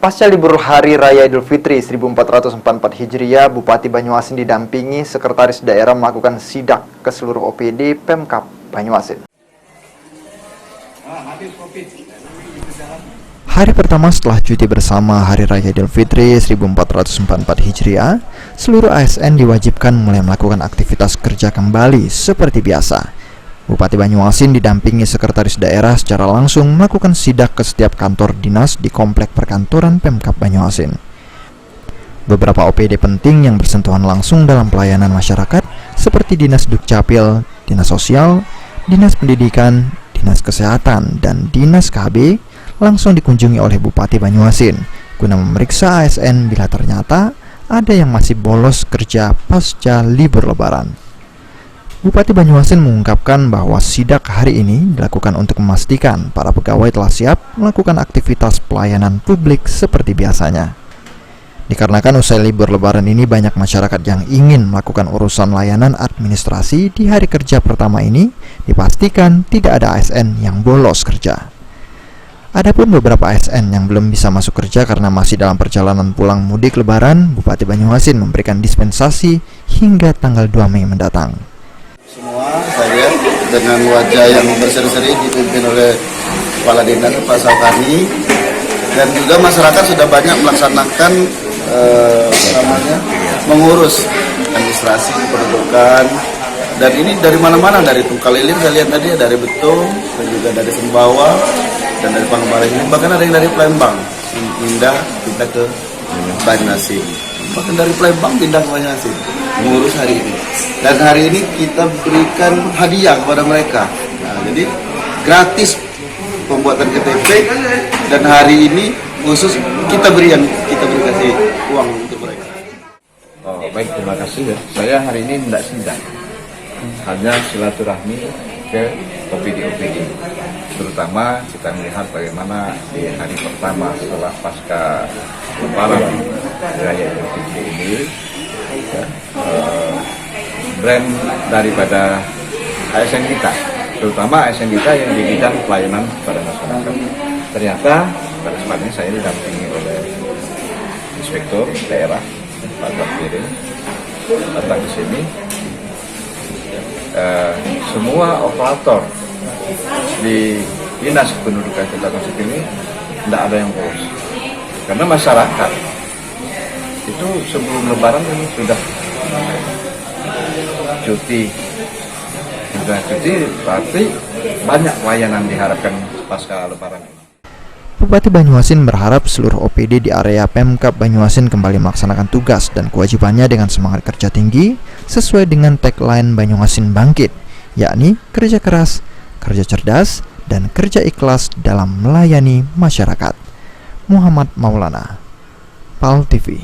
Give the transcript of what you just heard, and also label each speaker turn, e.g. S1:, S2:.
S1: Pasca libur Hari Raya Idul Fitri 1444 Hijriah, Bupati Banyuasin didampingi Sekretaris Daerah melakukan sidak ke seluruh OPD Pemkab Banyuasin. Hari pertama setelah cuti bersama Hari Raya Idul Fitri 1444 Hijriah, seluruh ASN diwajibkan mulai melakukan aktivitas kerja kembali seperti biasa. Bupati Banyuasin didampingi Sekretaris Daerah secara langsung melakukan sidak ke setiap kantor dinas di komplek perkantoran Pemkab Banyuasin. Beberapa OPD penting yang bersentuhan langsung dalam pelayanan masyarakat seperti Dinas Dukcapil, Dinas Sosial, Dinas Pendidikan, Dinas Kesehatan, dan Dinas KB langsung dikunjungi oleh Bupati Banyuasin guna memeriksa ASN bila ternyata ada yang masih bolos kerja pasca libur Lebaran. Bupati Banyuasin mengungkapkan bahwa sidak hari ini dilakukan untuk memastikan para pegawai telah siap melakukan aktivitas pelayanan publik seperti biasanya. Dikarenakan usai libur Lebaran ini banyak masyarakat yang ingin melakukan urusan layanan administrasi di hari kerja pertama ini, dipastikan tidak ada ASN yang bolos kerja. Adapun beberapa ASN yang belum bisa masuk kerja karena masih dalam perjalanan pulang mudik Lebaran, Bupati Banyuasin memberikan dispensasi hingga tanggal 2 Mei mendatang.
S2: Semua saya lihat dengan wajah yang berseri-seri dipimpin oleh Kepala Dinas Pak Saukani, dan juga masyarakat sudah banyak melaksanakan mengurus administrasi kependudukan, dan ini dari mana-mana, dari Tungkal Ilir saya lihat tadi, dari Betung, dan juga dari Sumbawa, dan dari Pangkalan ini, bahkan ada yang dari Palembang pindah ke Banyuasin, bahkan dari Palembang pindah ke Banyuasin mengurus hari ini. Dan hari ini kita berikan hadiah kepada mereka. Nah, jadi gratis pembuatan KTP, dan hari ini khusus kita kasih uang untuk mereka.
S3: Oh, baik, terima kasih. Saya hari ini tidak sidang, hanya silaturahmi ke OPD-OPD. Terutama kita melihat bagaimana di hari pertama setelah pasca Lebaran Raya Idul Fitri ini, brand daripada ASN kita, terutama ASN kita yang di bidang pelayanan kepada masyarakat. Ternyata pada kesempatan saya didampingi oleh Inspektur Daerah Pak Bakiri datang ke sini. Semua operator di Dinas Kependudukan Kota Gresik ini tidak ada yang bolos, karena masyarakat itu sebelum Lebaran ini sudah cuti, berarti banyak pelayanan diharapkan pasca Lebaran ini.
S1: Bupati Banyuasin berharap seluruh OPD di area Pemkab Banyuasin kembali melaksanakan tugas dan kewajibannya dengan semangat kerja tinggi sesuai dengan tagline Banyuasin Bangkit, yakni kerja keras, kerja cerdas, dan kerja ikhlas dalam melayani masyarakat. Muhammad Maulana, PAL TV.